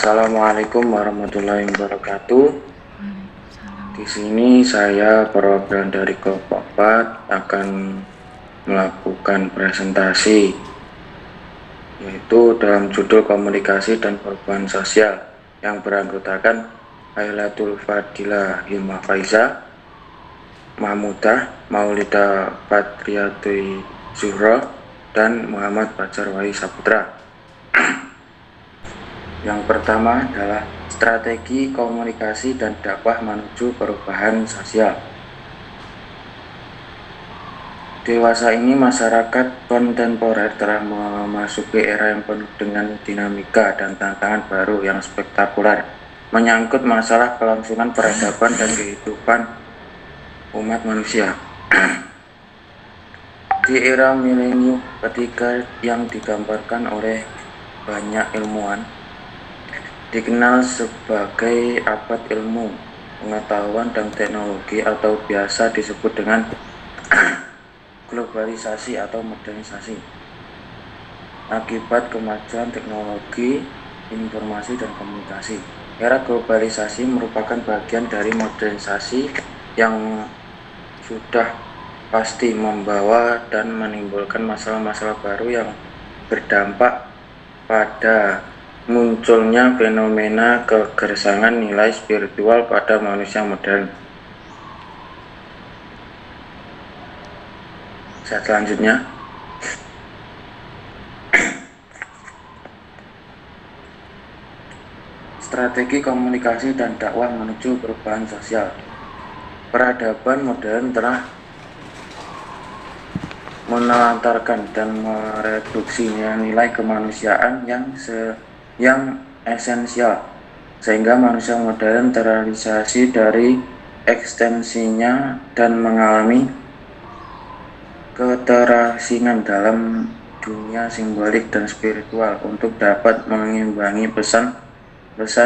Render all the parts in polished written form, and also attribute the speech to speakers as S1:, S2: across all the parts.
S1: Assalamualaikum warahmatullahi wabarakatuh. Di sini saya perwakilan dari kelompok 4 akan melakukan presentasi, yaitu dalam judul komunikasi dan perubahan sosial yang beranggotakan Hailatul Fadilah Hilma Faiza, Mahmudah Maulida Patriati Zuhra, dan Muhammad Fajar Wahyu Saputra. Yang pertama adalah strategi komunikasi dan dakwah menuju perubahan sosial. Dewasa ini masyarakat kontemporer telah memasuki era yang penuh dengan dinamika dan tantangan baru yang spektakuler, menyangkut masalah kelangsungan peradaban dan kehidupan umat manusia. Di era milenium ketiga yang digambarkan oleh banyak ilmuwan, dikenal sebagai abad ilmu, pengetahuan, dan teknologi, atau biasa disebut dengan globalisasi atau modernisasi. Akibat kemajuan teknologi, informasi, dan komunikasi, era globalisasi merupakan bagian dari modernisasi yang sudah pasti membawa dan menimbulkan masalah-masalah baru yang berdampak pada munculnya fenomena kegersangan nilai spiritual pada manusia modern. Selanjutnya, strategi komunikasi dan dakwah menuju perubahan sosial. Peradaban modern telah menelantarkan dan mereduksi nilai kemanusiaan yang esensial, sehingga manusia modern terrealisasi dari ekstensinya dan mengalami keterasingan dalam dunia simbolik dan spiritual untuk dapat mengimbangi pesan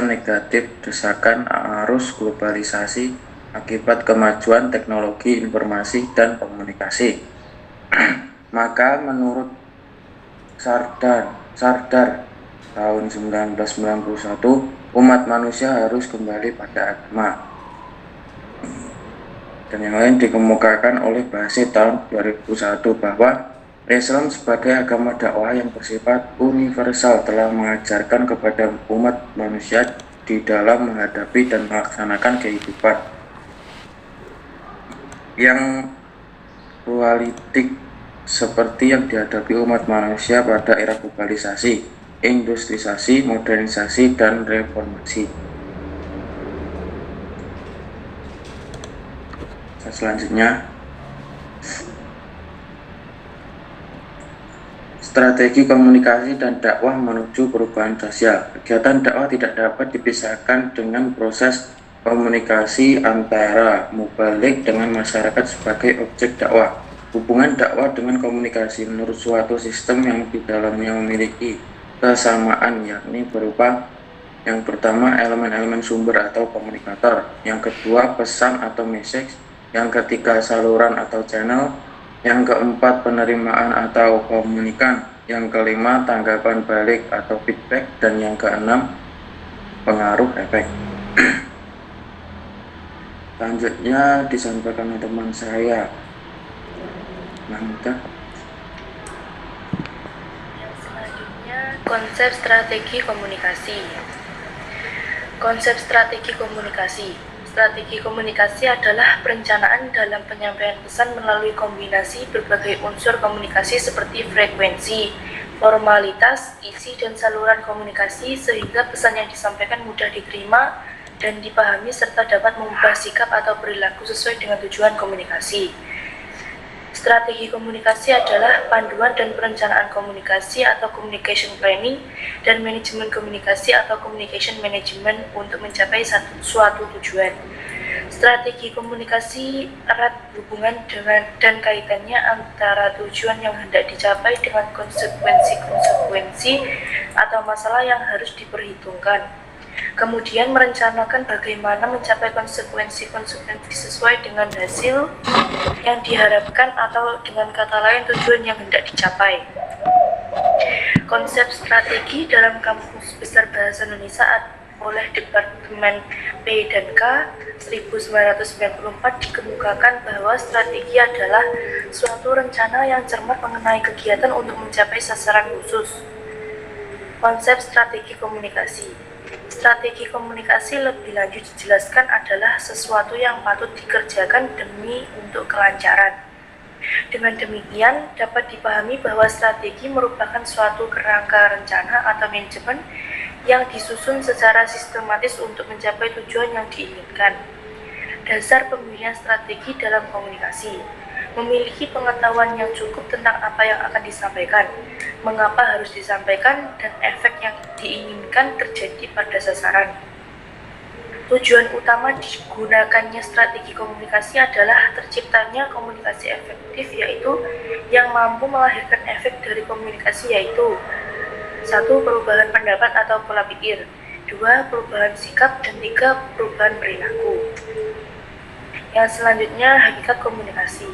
S1: negatif desakan arus globalisasi akibat kemajuan teknologi informasi dan komunikasi. Maka menurut Sardar tahun 1991, umat manusia harus kembali pada agama. Dan yang lain dikemukakan oleh Basit tahun 2001 bahwa Islam sebagai agama dakwah yang bersifat universal telah mengajarkan kepada umat manusia di dalam menghadapi dan melaksanakan kehidupan yang pluralistik seperti yang dihadapi umat manusia pada era globalisasi, industrisasi, modernisasi, dan reformasi. Selanjutnya, strategi komunikasi dan dakwah menuju perubahan sosial. Kegiatan dakwah tidak dapat dipisahkan dengan proses komunikasi antara mubalik dengan masyarakat sebagai objek dakwah. Hubungan dakwah dengan komunikasi menurut suatu sistem yang di dalamnya memiliki kesamaan, yakni berupa yang pertama elemen-elemen sumber atau komunikator, yang kedua pesan atau message, yang ketiga saluran atau channel, yang keempat penerimaan atau komunikan, yang kelima tanggapan balik atau feedback, dan yang keenam pengaruh efek. Selanjutnya disampaikan oleh teman saya, Mahmudah.
S2: Konsep strategi komunikasi. Konsep strategi komunikasi. Strategi komunikasi adalah perencanaan dalam penyampaian pesan melalui kombinasi berbagai unsur komunikasi seperti frekuensi, formalitas, isi, dan saluran komunikasi sehingga pesan yang disampaikan mudah diterima dan dipahami serta dapat mengubah sikap atau perilaku sesuai dengan tujuan komunikasi. Strategi komunikasi adalah panduan dan perencanaan komunikasi atau communication planning dan manajemen komunikasi atau communication management untuk mencapai suatu tujuan. Strategi komunikasi erat berhubungan dengan dan kaitannya antara tujuan yang hendak dicapai dengan konsekuensi-konsekuensi atau masalah yang harus diperhitungkan. Kemudian merencanakan bagaimana mencapai konsekuensi-konsekuensi sesuai dengan hasil yang diharapkan atau dengan kata lain tujuan yang hendak dicapai. Konsep strategi dalam Kamus Besar Bahasa Indonesia oleh Departemen P dan K 1994 dikemukakan bahwa strategi adalah suatu rencana yang cermat mengenai kegiatan untuk mencapai sasaran khusus. Konsep strategi komunikasi. Strategi komunikasi lebih lanjut dijelaskan adalah sesuatu yang patut dikerjakan demi untuk kelancaran. Dengan demikian, dapat dipahami bahwa strategi merupakan suatu kerangka rencana atau manajemen yang disusun secara sistematis untuk mencapai tujuan yang diinginkan. Dasar pemilihan strategi dalam komunikasi. Memiliki pengetahuan yang cukup tentang apa yang akan disampaikan, mengapa harus disampaikan, dan efek yang diinginkan terjadi pada sasaran. Tujuan utama digunakannya strategi komunikasi adalah terciptanya komunikasi efektif, yaitu yang mampu melahirkan efek dari komunikasi, yaitu 1. Perubahan pendapat atau pola pikir, 2. Perubahan sikap, dan 3. Perubahan perilaku. Yang selanjutnya, hakikat komunikasi.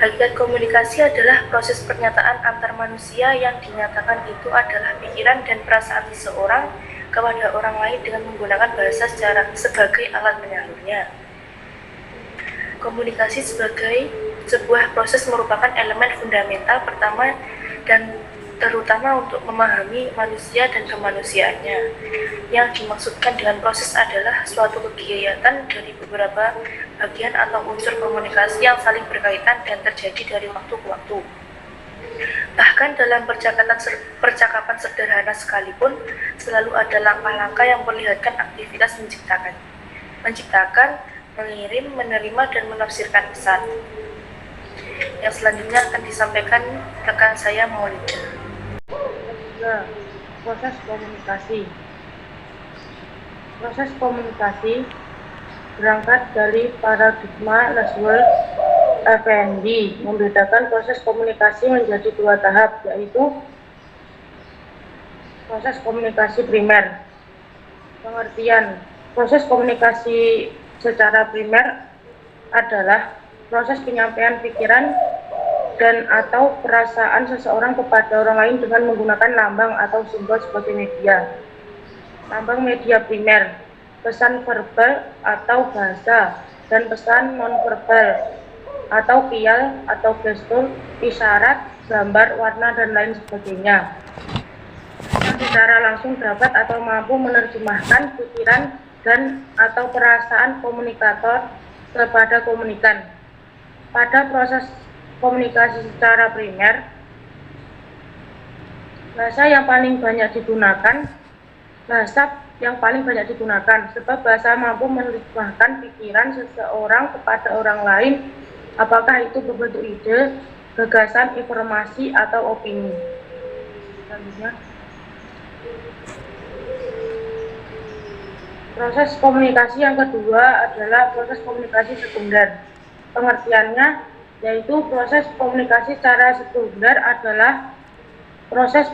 S2: Hakikat komunikasi adalah proses pernyataan antar manusia yang dinyatakan itu adalah pikiran dan perasaan seseorang kepada orang lain dengan menggunakan bahasa sebagai alat penyalurnya. Komunikasi sebagai sebuah proses merupakan elemen fundamental pertama dan terutama untuk memahami manusia dan kemanusiaannya. Yang dimaksudkan dengan proses adalah suatu kegiatan dari beberapa bagian atau unsur komunikasi yang saling berkaitan dan terjadi dari waktu ke waktu. Bahkan dalam percakapan sederhana sekalipun, selalu ada langkah-langkah yang memperlihatkan aktivitas menciptakan, mengirim, menerima, dan menafsirkan pesan. Yang selanjutnya akan disampaikan rekan saya Maulida.
S3: Proses komunikasi. Proses komunikasi berangkat dari paradigma Laswell Effendi membedakan proses komunikasi menjadi 2 tahap, yaitu proses komunikasi primer. Pengertian proses komunikasi secara primer adalah proses penyampaian pikiran dan atau perasaan seseorang kepada orang lain dengan menggunakan lambang atau simbol sebagai media. Lambang media primer, pesan verbal atau bahasa, dan pesan nonverbal atau kial atau gestur, isyarat, gambar, warna, dan lain sebagainya. Yang secara langsung dapat atau mampu menerjemahkan pikiran dan atau perasaan komunikator kepada komunikan. Pada proses komunikasi secara primer, bahasa yang paling banyak digunakan sebab bahasa mampu menerjemahkan pikiran seseorang kepada orang lain, apakah itu berbentuk ide, gagasan, informasi, atau opini. Selanjutnya, proses komunikasi yang kedua adalah proses komunikasi sekunder. Pengertiannya yaitu proses komunikasi secara sekunder adalah proses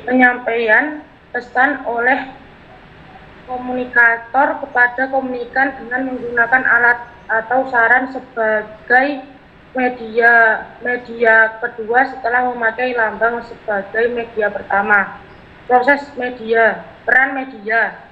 S3: penyampaian pesan oleh komunikator kepada komunikan dengan menggunakan alat atau saran sebagai media kedua setelah memakai lambang sebagai media pertama. Proses peran media.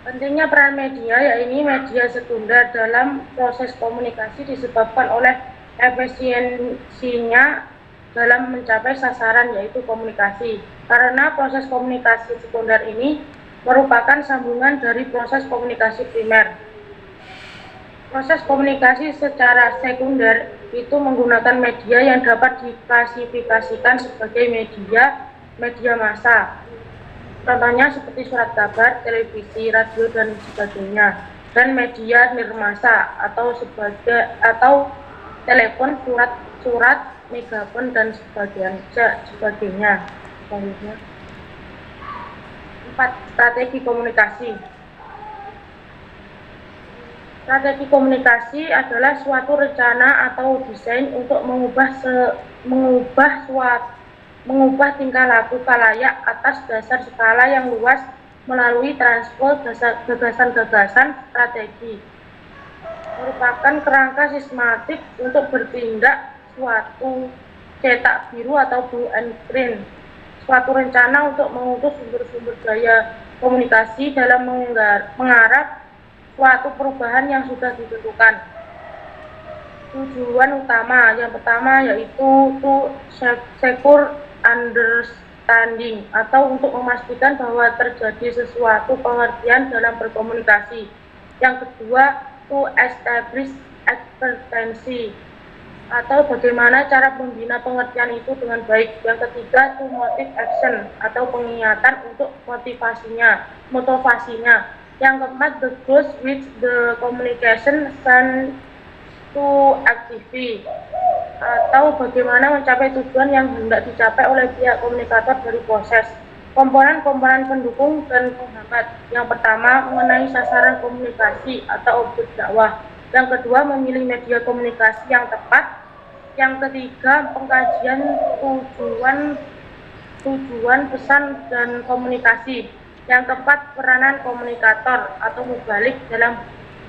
S3: Pentingnya peran media, yaitu media sekunder dalam proses komunikasi disebabkan oleh efisiensinya dalam mencapai sasaran, yaitu komunikasi. Karena proses komunikasi sekunder ini merupakan sambungan dari proses komunikasi primer. Proses komunikasi secara sekunder itu menggunakan media yang dapat diklasifikasikan sebagai media massa. Contohnya seperti surat kabar, televisi, radio, dan sebagainya, dan media nirmasa atau telepon, surat, megafon, dan sebagainya. Selanjutnya, 4. Strategi komunikasi. Strategi komunikasi adalah suatu rencana atau desain untuk mengubah tingkah laku khalayak atas dasar skala yang luas melalui transport gagasan-gagasan strategi. Merupakan kerangka sistematik untuk bertindak suatu cetak biru atau blue and print suatu rencana untuk mengutus sumber-sumber daya komunikasi dalam mengarah suatu perubahan yang sudah ditentukan. Tujuan utama yang pertama yaitu to secure understanding, atau untuk memastikan bahwa terjadi sesuatu pengertian dalam berkomunikasi. Yang kedua, to establish expertise, atau bagaimana cara membina pengertian itu dengan baik. Yang ketiga, to motive action, atau pengingatan untuk motivasinya. Yang keempat, the goals which the communication sent to activity, atau bagaimana mencapai tujuan yang hendak dicapai oleh pihak komunikator dari proses. Komponen-komponen pendukung dan penghambat. Yang pertama, mengenai sasaran komunikasi atau objek dakwah. Yang kedua, memilih media komunikasi yang tepat. Yang ketiga, pengkajian tujuan pesan dan komunikasi. Yang keempat, peranan komunikator atau mubalik dalam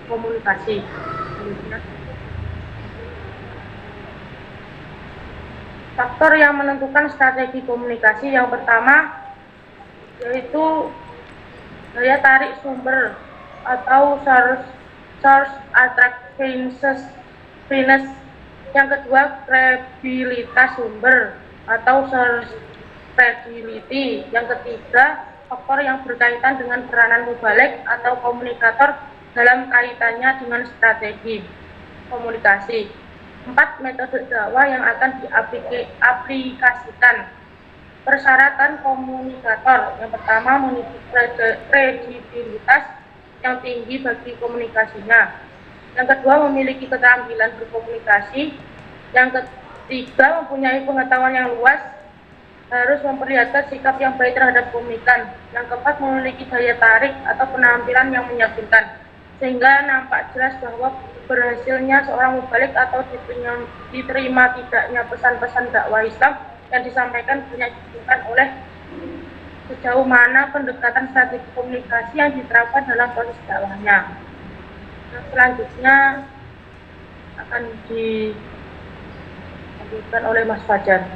S3: komunikasi. Faktor yang menentukan strategi komunikasi yang pertama yaitu daya tarik sumber atau source attractiveness. Yang kedua, kredibilitas sumber atau source credibility. Yang ketiga, faktor yang berkaitan dengan peranan mubalik atau komunikator dalam kaitannya dengan strategi komunikasi. 4. Metode dakwah yang akan diaplikasikan. Persyaratan komunikator. Yang pertama, memiliki kredibilitas yang tinggi bagi komunikasinya. Yang kedua, memiliki keterampilan berkomunikasi. Yang ketiga, mempunyai pengetahuan yang luas, harus memperlihatkan sikap yang baik terhadap komunikan. Yang keempat, memiliki daya tarik atau penampilan yang meyakinkan, sehingga nampak jelas bahwa berhasilnya seorang mubalik atau diterima tidaknya pesan-pesan dakwah Islam yang disampaikan banyak ditentukan oleh sejauh mana pendekatan strategi komunikasi yang diterapkan dalam proses dakwahnya. Selanjutnya akan dilanjutkan oleh Mas Fajar.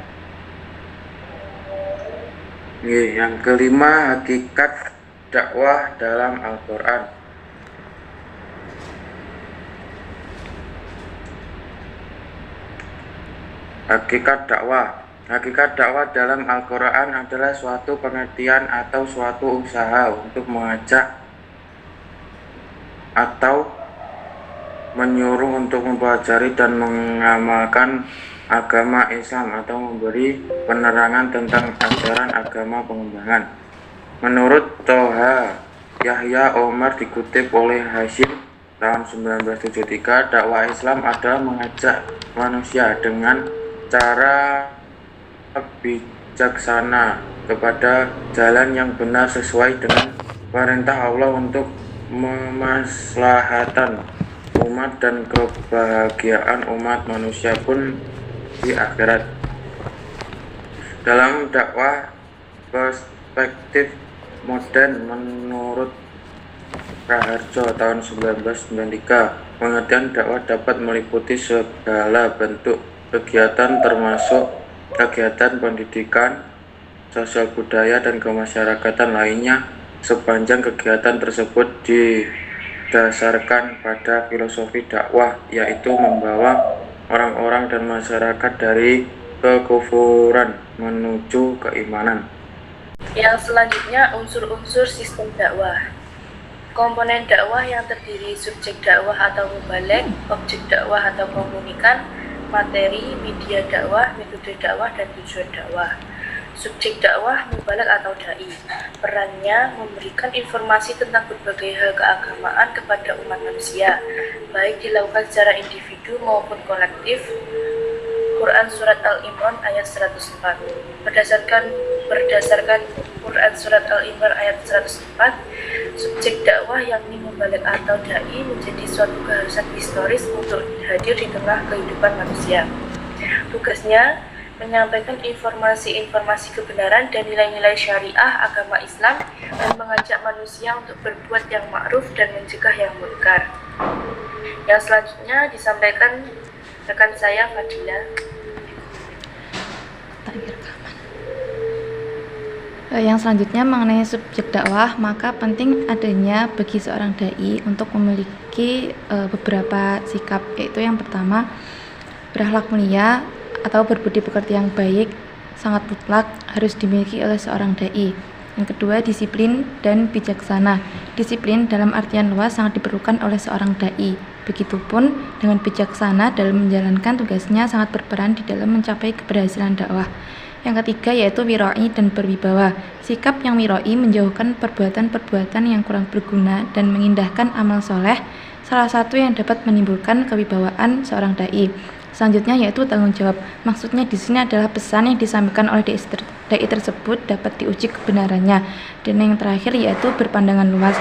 S1: Yang kelima, hakikat dakwah dalam Al-Quran. Hakikat dakwah dalam Al-Quran adalah suatu pengertian atau suatu usaha untuk mengajak atau menyuruh untuk mempelajari dan mengamalkan agama Islam atau memberi penerangan tentang ajaran agama pengembangan. Menurut Toha Yahya Omar dikutip oleh Hashim tahun 1973, dakwah Islam adalah mengajak manusia dengan cara bijaksana kepada jalan yang benar sesuai dengan perintah Allah untuk memaslahatan umat dan kebahagiaan umat manusia pun di akhirat. Dalam dakwah perspektif modern menurut Raharjo tahun 1993, pengertian dakwah dapat meliputi segala bentuk kegiatan termasuk kegiatan pendidikan, sosial budaya, dan kemasyarakatan lainnya, sepanjang kegiatan tersebut didasarkan pada filosofi dakwah, yaitu membawa orang-orang dan masyarakat dari kekufuran menuju keimanan.
S2: Yang selanjutnya, unsur-unsur sistem dakwah. Komponen dakwah yang terdiri subjek dakwah atau mubalik, objek dakwah atau komunikan, materi, media dakwah, metode dakwah, dan tujuan dakwah. Subjek dakwah mubalik atau dai, perannya memberikan informasi tentang berbagai hal keagamaan kepada umat manusia, baik dilakukan secara individu maupun kolektif. Quran Surat Al-Imran ayat 104. Berdasarkan Quran Surat Al-Imran ayat 104, subjek dakwah yakni mubalik atau dai menjadi suatu keharusan historis untuk hadir di tengah kehidupan manusia. Tugasnya menyampaikan informasi-informasi kebenaran dan nilai-nilai syariah agama Islam dan mengajak manusia untuk berbuat yang ma'ruf dan mencegah yang munkar. Yang selanjutnya disampaikan rekan saya Fadila.
S4: Yang selanjutnya mengenai subjek dakwah, maka penting adanya bagi seorang dai untuk memiliki beberapa sikap, yaitu yang pertama berakhlak mulia atau berbudi pekerti yang baik sangat mutlak harus dimiliki oleh seorang dai. Yang kedua, disiplin dan bijaksana. Disiplin dalam artian luas sangat diperlukan oleh seorang dai. Begitupun dengan bijaksana dalam menjalankan tugasnya sangat berperan di dalam mencapai keberhasilan dakwah. Yang ketiga yaitu wiroi dan berwibawa. Sikap yang wiroi menjauhkan perbuatan-perbuatan yang kurang berguna dan mengindahkan amal soleh, salah satu yang dapat menimbulkan kewibawaan seorang dai. Selanjutnya yaitu tanggung jawab. Maksudnya di sini adalah pesan yang disampaikan oleh dai tersebut dapat diuji kebenarannya. Dan yang terakhir yaitu berpandangan luas.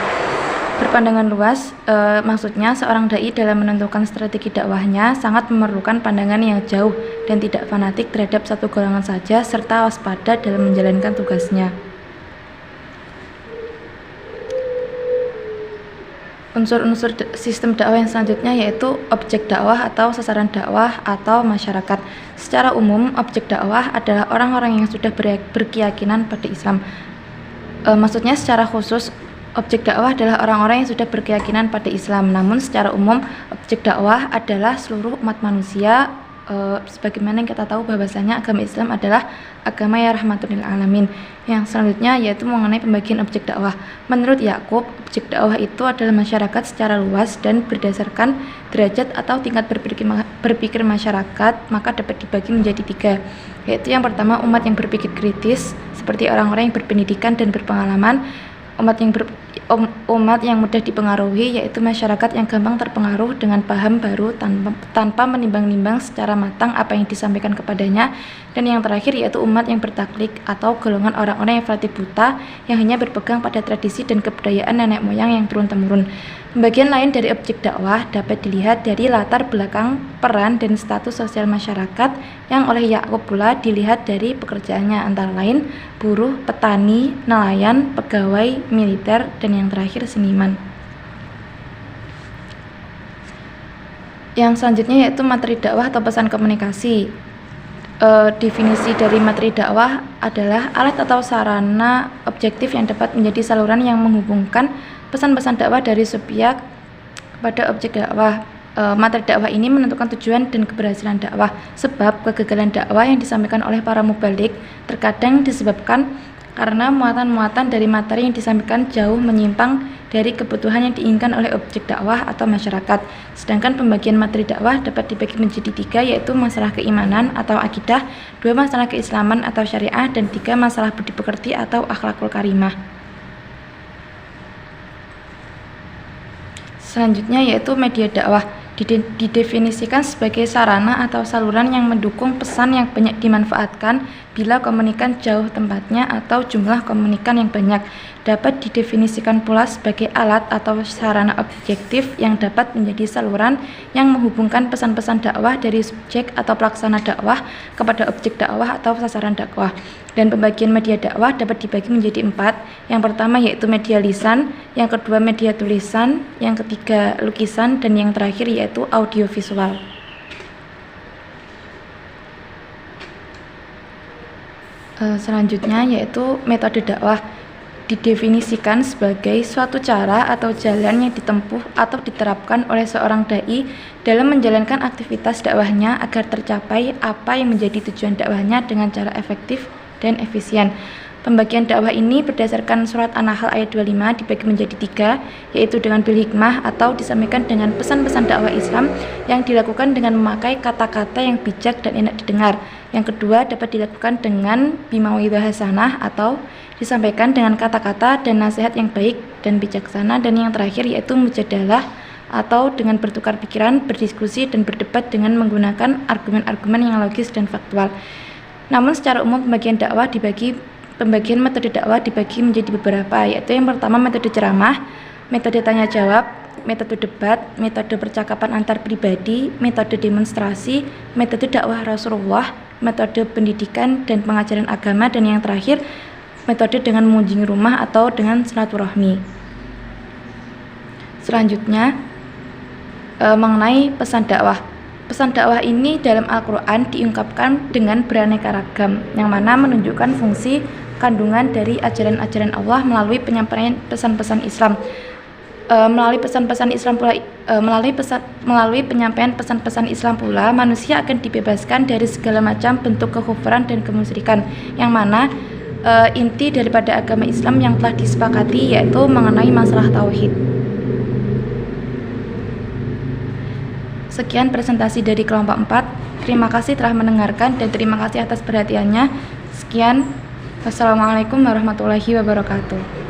S4: Berpandangan luas maksudnya seorang dai dalam menentukan strategi dakwahnya sangat memerlukan pandangan yang jauh dan tidak fanatik terhadap satu golongan saja serta waspada dalam menjalankan tugasnya. Unsur-unsur sistem dakwah yang selanjutnya yaitu objek dakwah atau sasaran dakwah atau masyarakat. Secara umum, objek dakwah adalah orang-orang yang sudah berkeyakinan pada Islam. Maksudnya secara khusus objek dakwah adalah orang-orang yang sudah berkeyakinan pada Islam. Namun secara umum objek dakwah adalah seluruh umat manusia. Sebagaimana yang kita tahu bahwasanya agama Islam adalah agama yang rahmatul lil alamin. Yang selanjutnya yaitu mengenai pembagian objek dakwah. Menurut Yakub, objek dakwah itu adalah masyarakat secara luas dan berdasarkan derajat atau tingkat berpikir masyarakat, maka dapat dibagi menjadi 3. Yaitu yang pertama umat yang berpikir kritis, seperti orang-orang yang berpendidikan dan berpengalaman. Umat yang mudah dipengaruhi, yaitu masyarakat yang gampang terpengaruh dengan paham baru tanpa menimbang-nimbang secara matang apa yang disampaikan kepadanya. Dan yang terakhir yaitu umat yang bertaklid atau golongan orang-orang yang relatif buta yang hanya berpegang pada tradisi dan kebudayaan nenek moyang yang turun-temurun. Pembagian lain dari objek dakwah dapat dilihat dari latar belakang, peran, dan status sosial masyarakat yang oleh Yakub pula dilihat dari pekerjaannya, antara lain buruh, petani, nelayan, pegawai, militer, dan yang terakhir seniman. Yang selanjutnya yaitu materi dakwah atau pesan komunikasi. Definisi dari materi dakwah adalah alat atau sarana objektif yang dapat menjadi saluran yang menghubungkan pesan-pesan dakwah dari subjek kepada objek dakwah. Materi dakwah ini menentukan tujuan dan keberhasilan dakwah, sebab kegagalan dakwah yang disampaikan oleh para mubalik terkadang disebabkan karena muatan-muatan dari materi yang disampaikan jauh menyimpang dari kebutuhan yang diinginkan oleh objek dakwah atau masyarakat. Sedangkan pembagian materi dakwah dapat dibagi menjadi 3, yaitu masalah keimanan atau akidah, 2 masalah keislaman atau syariah, dan 3 masalah budi pekerti atau akhlakul karimah. Selanjutnya yaitu media dakwah. Didefinisikan sebagai sarana atau saluran yang mendukung pesan yang banyak dimanfaatkan bila komunikan jauh tempatnya atau jumlah komunikan yang banyak. Dapat didefinisikan pula sebagai alat atau sarana objektif yang dapat menjadi saluran yang menghubungkan pesan-pesan dakwah dari subjek atau pelaksana dakwah kepada objek dakwah atau sasaran dakwah. Dan pembagian media dakwah dapat dibagi menjadi 4. Yang pertama yaitu media lisan, yang kedua media tulisan, yang ketiga lukisan, dan yang terakhir yaitu audiovisual. Selanjutnya yaitu metode dakwah. Didefinisikan sebagai suatu cara atau jalan yang ditempuh atau diterapkan oleh seorang dai dalam menjalankan aktivitas dakwahnya agar tercapai apa yang menjadi tujuan dakwahnya dengan cara efektif dan efisien. Pembagian dakwah ini berdasarkan surat An-Nahl ayat 25 dibagi menjadi 3, yaitu dengan bil hikmah atau disampaikan dengan pesan-pesan dakwah Islam yang dilakukan dengan memakai kata-kata yang bijak dan enak didengar. Yang kedua dapat dilakukan dengan bimauidhah hasanah atau disampaikan dengan kata-kata dan nasihat yang baik dan bijaksana. Dan yang terakhir yaitu mujadalah atau dengan bertukar pikiran, berdiskusi, dan berdebat dengan menggunakan argumen-argumen yang logis dan faktual. Namun secara umum pembagian metode dakwah dibagi menjadi beberapa, yaitu yang pertama metode ceramah, metode tanya jawab, metode debat, metode percakapan antar pribadi, metode demonstrasi, metode dakwah Rasulullah, metode pendidikan dan pengajaran agama, dan yang terakhir metode dengan mengunjungi rumah atau dengan silaturahmi. Selanjutnya mengenai pesan dakwah. Pesan dakwah ini dalam Al-Quran diungkapkan dengan beraneka ragam, yang mana menunjukkan fungsi kandungan dari ajaran-ajaran Allah melalui penyampaian pesan-pesan Islam. Melalui penyampaian pesan-pesan Islam pula, manusia akan dibebaskan dari segala macam bentuk kekufuran dan kemusyrikan, yang mana inti daripada agama Islam yang telah disepakati yaitu mengenai masalah tauhid. Sekian presentasi dari kelompok 4. Terima kasih telah mendengarkan dan terima kasih atas perhatiannya. Sekian. Wassalamualaikum warahmatullahi wabarakatuh.